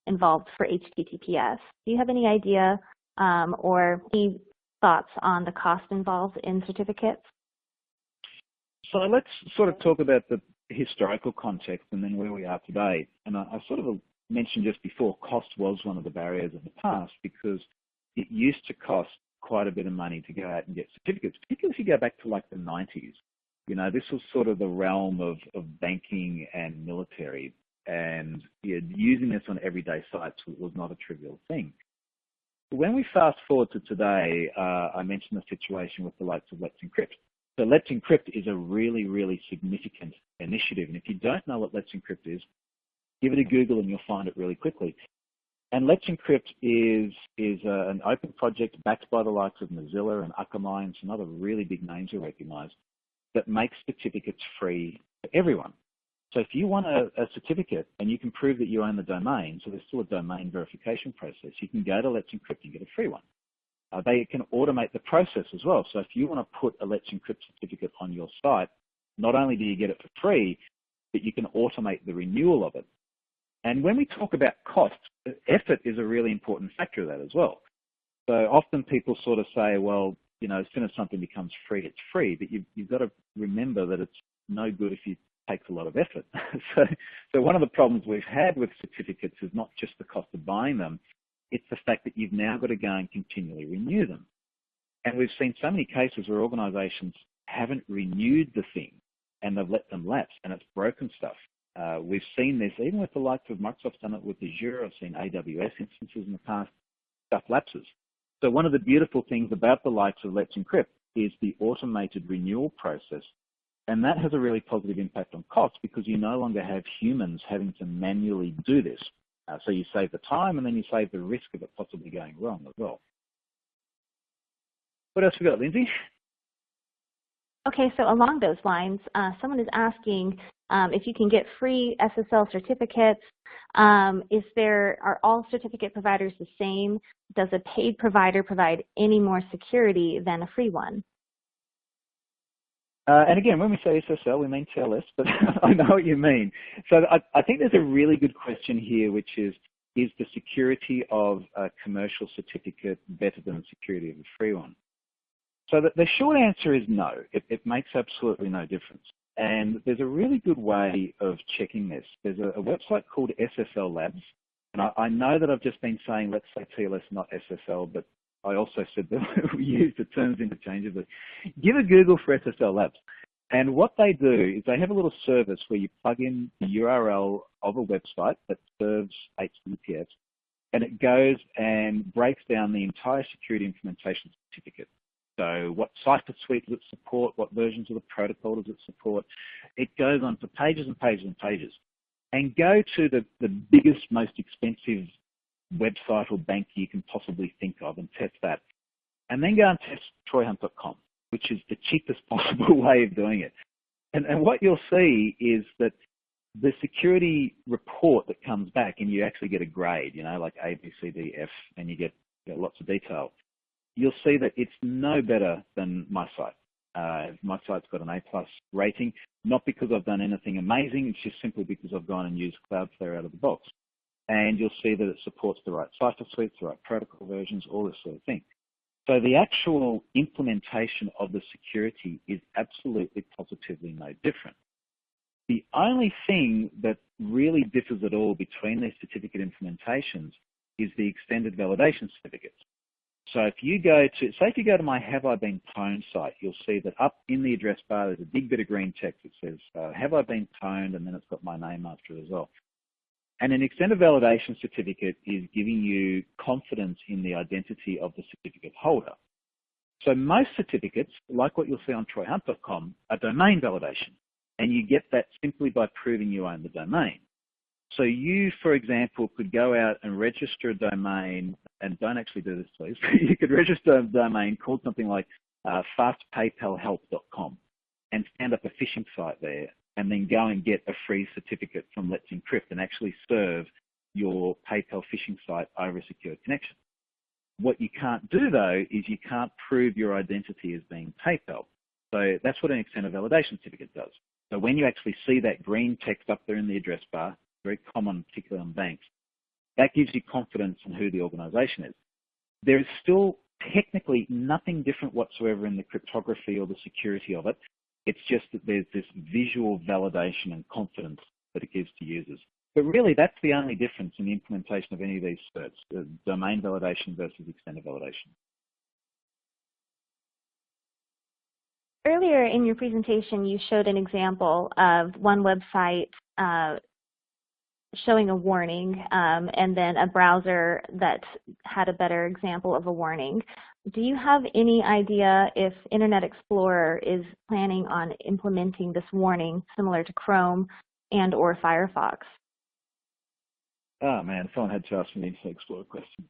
B: involved for HTTPS. Do you have any idea or any thoughts on the cost involved in certificates?
C: So let's sort of talk about the historical context and then where we are today. And I sort of mentioned just before, cost was one of the barriers in the past because it used to cost quite a bit of money to go out and get certificates, particularly if you go back to like the 90s. This was sort of the realm of banking and military, and using this on everyday sites was not a trivial thing. But when we fast forward to today, I mentioned the situation with the likes of Let's Encrypt. So Let's Encrypt is a really, really significant initiative. And if you don't know what Let's Encrypt is, give it a Google and you'll find it really quickly. And Let's Encrypt is an open project backed by the likes of Mozilla and Akamai and some other really big names you recognize that makes certificates free for everyone. So if you want a certificate and you can prove that you own the domain, so there's still a domain verification process, you can go to Let's Encrypt and get a free one. They can automate the process as well. So if you want to put a Let's Encrypt certificate on your site, not only do you get it for free, but you can automate the renewal of it. And when we talk about cost, effort is a really important factor of that as well. So often people sort of say, well, as soon as something becomes free, it's free. But you've got to remember that it's no good if it takes a lot of effort. So one of the problems we've had with certificates is not just the cost of buying them, it's the fact that you've now got to go and continually renew them. And we've seen so many cases where organizations haven't renewed the thing and they've let them lapse and it's broken stuff. We've seen this even with the likes of Microsoft's done it with Azure. I've seen AWS instances in the past, stuff lapses. So one of the beautiful things about the likes of Let's Encrypt is the automated renewal process. And that has a really positive impact on costs because you no longer have humans having to manually do this. So you save the time and then you save the risk of it possibly going wrong as well. What else we got, Lindsay?
B: Okay, so along those lines, someone is asking if you can get free SSL certificates. Are all certificate providers the same? Does a paid provider provide any more security than a free one?
C: And again, when we say SSL, we mean TLS, but I know what you mean. So I think there's a really good question here, which is the security of a commercial certificate better than the security of a free one? So the short answer is no. It makes absolutely no difference. And there's a really good way of checking this. There's a website called SSL Labs. And I know that I've just been saying, let's say TLS, not SSL, but I also said that we use the terms interchangeably. Give a Google for SSL Labs. And what they do is they have a little service where you plug in the URL of a website that serves HTTPS, and it goes and breaks down the entire security implementation certificate. So what cipher suite does it support? What versions of the protocol does it support? It goes on for pages and pages and pages. And go to the biggest, most expensive website or bank you can possibly think of and test that. And then go and test troyhunt.com, which is the cheapest possible way of doing it. And what you'll see is that the security report that comes back, and you actually get a grade, like A, B, C, D, F, and you get lots of detail. You'll see that it's no better than my site. My site's got an A+ rating, not because I've done anything amazing, it's just simply because I've gone and used Cloudflare out of the box. And you'll see that it supports the right cipher suites, the right protocol versions, all this sort of thing. So the actual implementation of the security is absolutely positively no different. The only thing that really differs at all between these certificate implementations is the extended validation certificates. So if you go to, say if you go to my Have I Been Pwned site, you'll see that up in the address bar there's a big bit of green text that says, have I been pwned, and then it's got my name after it as well. And an extended validation certificate is giving you confidence in the identity of the certificate holder. So most certificates, like what you'll see on troyhunt.com, are domain validation. And you get that simply by proving you own the domain. So you, for example, could go out and register a domain, and don't actually do this, please. You could register a domain called something like fastpaypalhelp.com and stand up a phishing site there, and then go and get a free certificate from Let's Encrypt and actually serve your PayPal phishing site over a secure connection. What you can't do, though, is you can't prove your identity as being PayPal. So that's what an extended validation certificate does. So when you actually see that green text up there in the address bar, very common, particularly on banks, that gives you confidence in who the organization is. There is still technically nothing different whatsoever in the cryptography or the security of it. It's just that there's this visual validation and confidence that it gives to users. But really, that's the only difference in the implementation of any of these certs, domain validation versus extended validation.
B: Earlier in your presentation, you showed an example of one website showing a warning and then a browser that had a better example of a warning. Do you have any idea if Internet Explorer is planning on implementing this warning similar to Chrome and or Firefox?
C: Oh man, if someone had to ask me the Internet Explorer question.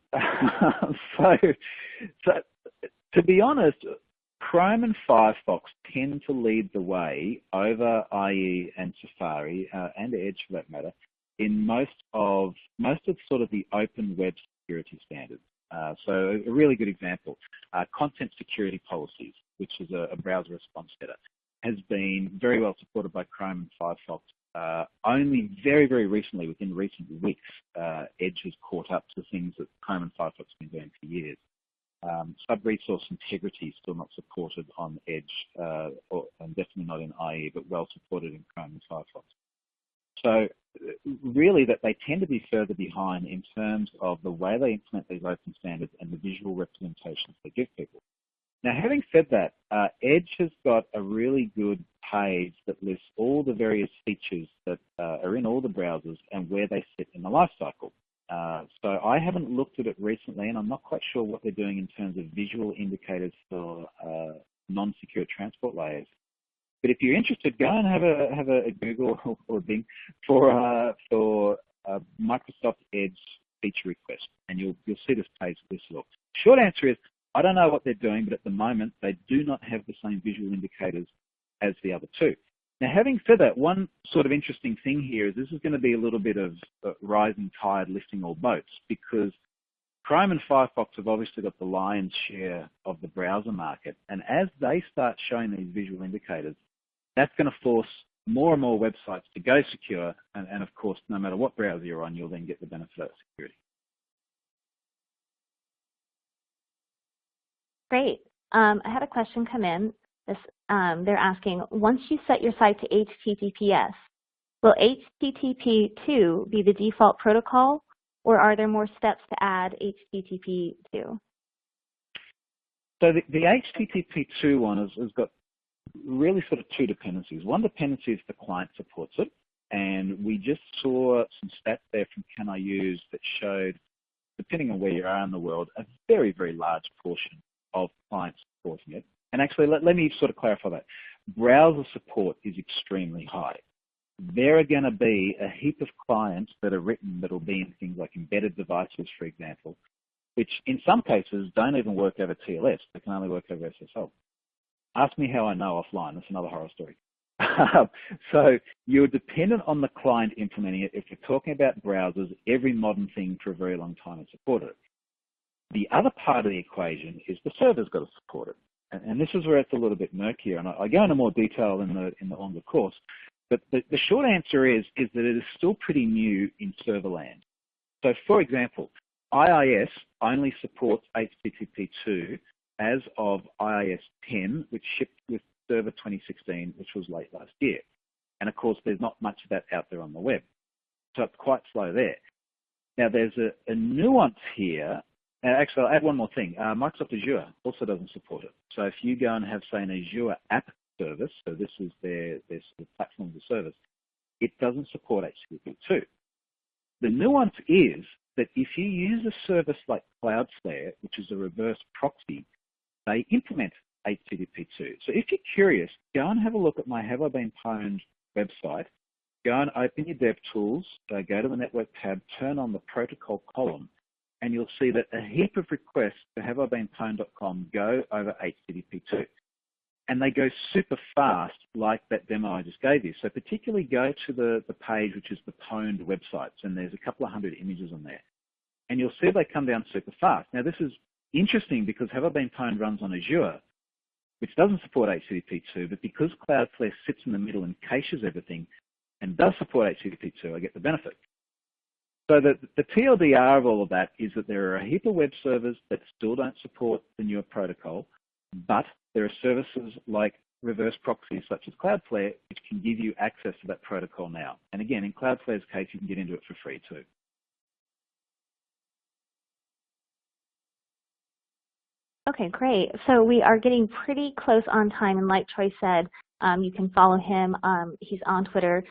C: so to be honest, Chrome and Firefox tend to lead the way over IE and Safari and Edge for that matter in most of sort of the open web security standards. So a really good example, content security policies, which is a browser response header, has been very well supported by Chrome and Firefox. Only very, very recently, within recent weeks, Edge has caught up to things that Chrome and Firefox have been doing for years. Sub-resource integrity is still not supported on Edge, and definitely not in IE, but well supported in Chrome and Firefox. So really that they tend to be further behind in terms of the way they implement these open standards and the visual representations they give people. Now, having said that, Edge has got a really good page that lists all the various features that are in all the browsers and where they sit in the life cycle. So I haven't looked at it recently, and I'm not quite sure what they're doing in terms of visual indicators for non-secure transport layers. But if you're interested, go and have a Google or Bing for Microsoft Edge feature request, and you'll see this page listed. Short answer is I don't know what they're doing, but at the moment they do not have the same visual indicators as the other two. Now, having said that, one sort of interesting thing here is this is going to be a little bit of rising tide lifting all boats, because Chrome and Firefox have obviously got the lion's share of the browser market, and as they start showing these visual indicators, that's going to force more and more websites to go secure, and of course, no matter what browser you're on, you'll then get the benefit of that security.
B: Great. I had a question come in. They're asking, once you set your site to HTTPS, will HTTP2 be the default protocol, or are there more steps to add HTTP2?
C: So the HTTP2 one has got really sort of two dependencies. One dependency is the client supports it, and we just saw some stats there from Can I Use that showed, depending on where you are in the world, a very, very large portion of clients supporting it. And actually, let me sort of clarify that. Browser support is extremely high. There are going to be a heap of clients that are written that will be in things like embedded devices, for example, which in some cases don't even work over TLS. They can only work over SSL. Ask me how I know offline. That's another horror story. So you're dependent on the client implementing it. If we're talking about browsers, every modern thing for a very long time has supported it. The other part of the equation is the server's got to support it. And this is where it's a little bit murkier. And I go into more detail in the longer course. But the short answer is that it is still pretty new in server land. So for example, IIS only supports HTTP2 as of iOS 10, which shipped with Server 2016, which was late last year. And of course, there's not much of that out there on the web. So it's quite slow there. Now, there's a nuance here. Actually, I'll add one more thing. Microsoft Azure also doesn't support it. So if you go and have, say, an Azure app service, so this is their sort of platform as a service, it doesn't support HTTP2. The nuance is that if you use a service like Cloudflare, which is a reverse proxy, they implement HTTP2. So if you're curious, go and have a look at my Have I Been Pwned website. Go and open your DevTools, go to the Network tab, turn on the protocol column, and you'll see that a heap of requests to haveibeenpwned.com go over HTTP2. And they go super fast, like that demo I just gave you. So particularly go to the page, which is the pwned websites, and there's a couple of hundred images on there. And you'll see they come down super fast. Now, this is interesting because Have I Been Pwned runs on Azure, which doesn't support HTTP2, but because Cloudflare sits in the middle and caches everything and does support HTTP2, I get the benefit. So the TLDR of all of that is that there are a heap of web servers that still don't support the newer protocol, but there are services like reverse proxies such as Cloudflare, which can give you access to that protocol now. And again, in Cloudflare's case, you can get into it for free too.
B: Okay, great. So we are getting pretty close on time, and like Troy said, you can follow him. He's on Twitter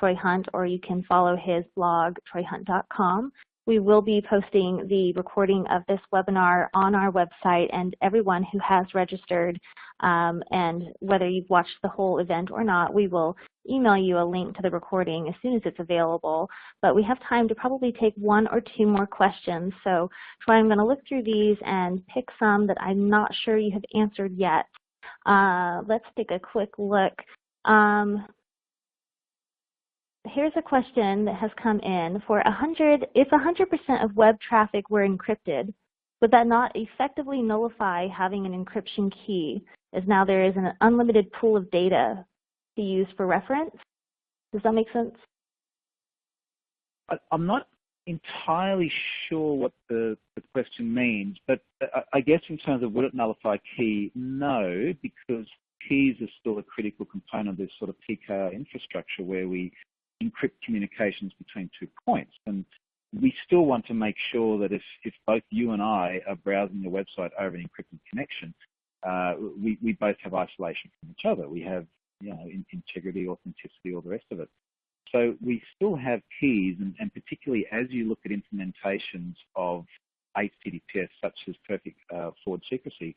B: @TroyHunt, or you can follow his blog, troyhunt.com. We will be posting the recording of this webinar on our website, and everyone who has registered, and whether you've watched the whole event or not, we will email you a link to the recording as soon as it's available. But we have time to probably take one or two more questions. So Troy, I'm going to look through these and pick some that I'm not sure you have answered yet. Let's take a quick look. Here's a question that has come in. If 100% of web traffic were encrypted, would that not effectively nullify having an encryption key, as now there is an unlimited pool of data to use for reference? Does that make sense?
C: I'm not entirely sure what the question means, but I guess in terms of would it nullify key, no, because keys are still a critical component of this sort of PKI infrastructure where we encrypt communications between 2 points. And we still want to make sure that if both you and I are browsing the website over an encrypted connection, we both have isolation from each other. We have, integrity, authenticity, all the rest of it. So we still have keys, and particularly as you look at implementations of HTTPS, such as perfect forward secrecy,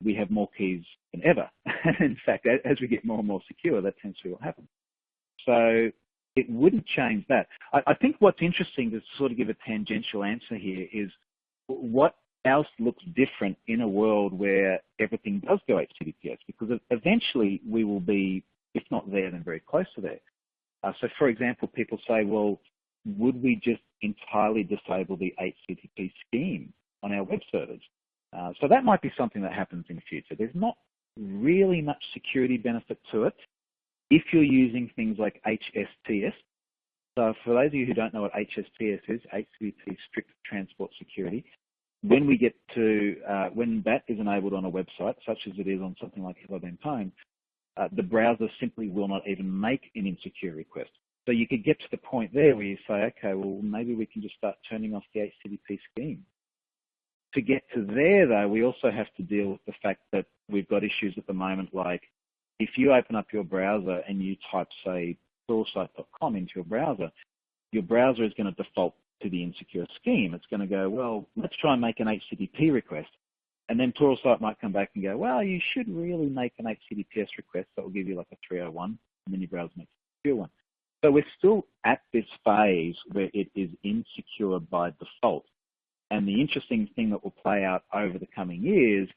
C: we have more keys than ever. In fact, as we get more and more secure, that tends to be what happens. So it wouldn't change that. I think what's interesting to sort of give a tangential answer here is what else looks different in a world where everything does go HTTPS, because eventually we will be, if not there, then very close to there. So for example, people say, well, would we just entirely disable the HTTP scheme on our web servers? So that might be something that happens in the future. There's not really much security benefit to it if you're using things like HTTPS. So for those of you who don't know what HTTPS is, HTTP Strict Transport Security, when we get to, when that is enabled on a website, such as it is on something like Have I Been Pwned, the browser simply will not even make an insecure request. So you could get to the point there where you say, okay, well, maybe we can just start turning off the HTTP scheme. To get to there, though, we also have to deal with the fact that we've got issues at the moment, like if you open up your browser and you type, say, pluralsight.com into your browser is going to default to the insecure scheme. It's going to go, well, let's try and make an HTTP request. And then Pluralsight might come back and go, well, you should really make an HTTPS request that will give you like a 301, and then your browser makes a secure one. So we're still at this phase where it is insecure by default. And the interesting thing that will play out over the coming years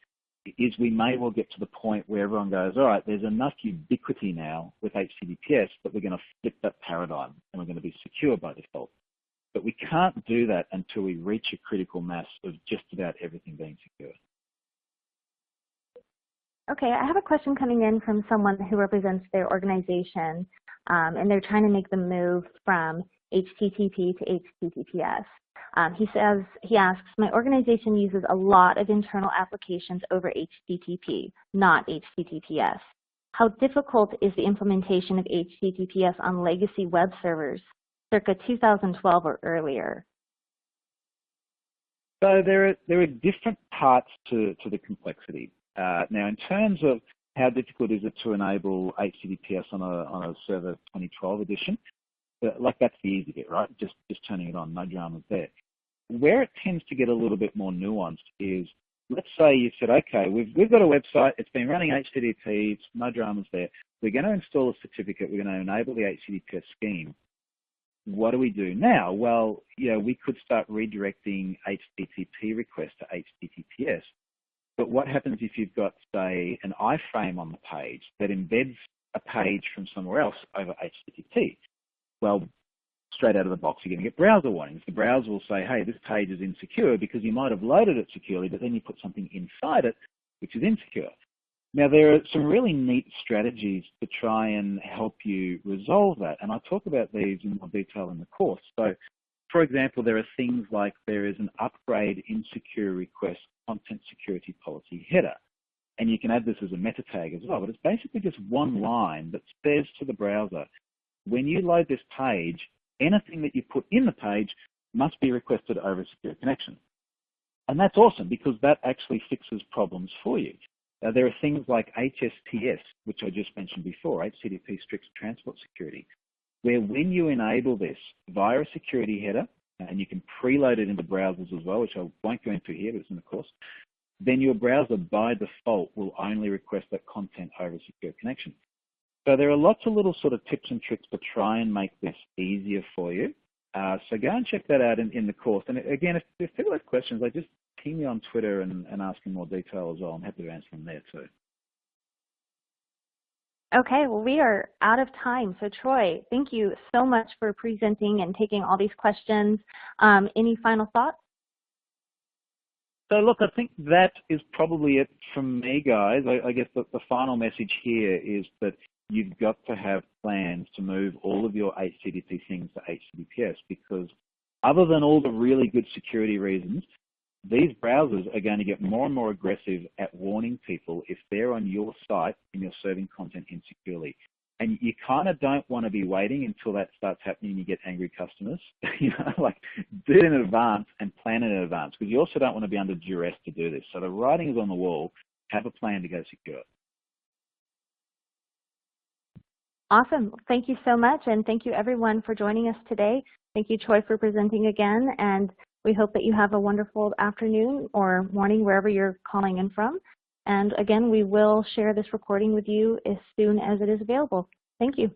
C: is we may well get to the point where everyone goes, all right, there's enough ubiquity now with HTTPS that we're going to flip that paradigm and we're going to be secure by default. But we can't do that until we reach a critical mass of just about everything being secure.
B: Okay, I have a question coming in from someone who represents their organization, and they're trying to make the move from HTTP to HTTPS. He asks, my organization uses a lot of internal applications over HTTP, not HTTPS. How difficult is the implementation of HTTPS on legacy web servers circa 2012 or earlier?
C: So there are different parts to the complexity. Now, in terms of how difficult is it to enable HTTPS on a server 2012 edition, like that's the easy bit, right? Just turning it on, no dramas there. Where it tends to get a little bit more nuanced is, let's say you said, okay, we've got a website, it's been running HTTP, it's no dramas there. We're going to install a certificate, we're going to enable the HTTPS scheme. What do we do now? Well, we could start redirecting HTTP requests to HTTPS. But what happens if you've got, say, an iframe on the page that embeds a page from somewhere else over HTTP? Well, straight out of the box, you're going to get browser warnings. The browser will say, hey, this page is insecure because you might have loaded it securely, but then you put something inside it, which is insecure. Now, there are some really neat strategies to try and help you resolve that, and I talk about these in more detail in the course. So, for example, there are things like there is an upgrade insecure request content security policy header, and you can add this as a meta tag as well, but it's basically just one line that says to the browser, when you load this page, anything that you put in the page must be requested over a secure connection. And that's awesome because that actually fixes problems for you. There are things like HTTPS, which I just mentioned before, HTTP Strict Transport Security, where when you enable this via a security header, and you can preload it into browsers as well, which I won't go into here, but it's in the course, then your browser by default will only request that content over a secure connection. So there are lots of little sort of tips and tricks to try and make this easier for you. So go and check that out in the course. And again, if people have questions, just ping me on Twitter and ask in more detail as well. I'm happy to answer them there too.
B: Okay, well, we are out of time. So Troy, thank you so much for presenting and taking all these questions. Any final thoughts?
C: So look, I think that is probably it from me, guys. I guess the final message here is that you've got to have plans to move all of your HTTP things to HTTPS, because other than all the really good security reasons, these browsers are going to get more and more aggressive at warning people if they're on your site and you're serving content insecurely. And you kind of don't want to be waiting until that starts happening and you get angry customers. Do it in advance and plan it in advance, because you also don't want to be under duress to do this. So the writing is on the wall. Have a plan to go secure.
B: Awesome. Thank you so much, and thank you everyone for joining us today. Thank you, Troy, for presenting again, and we hope that you have a wonderful afternoon or morning wherever you're calling in from. And again, we will share this recording with you as soon as it is available. Thank you.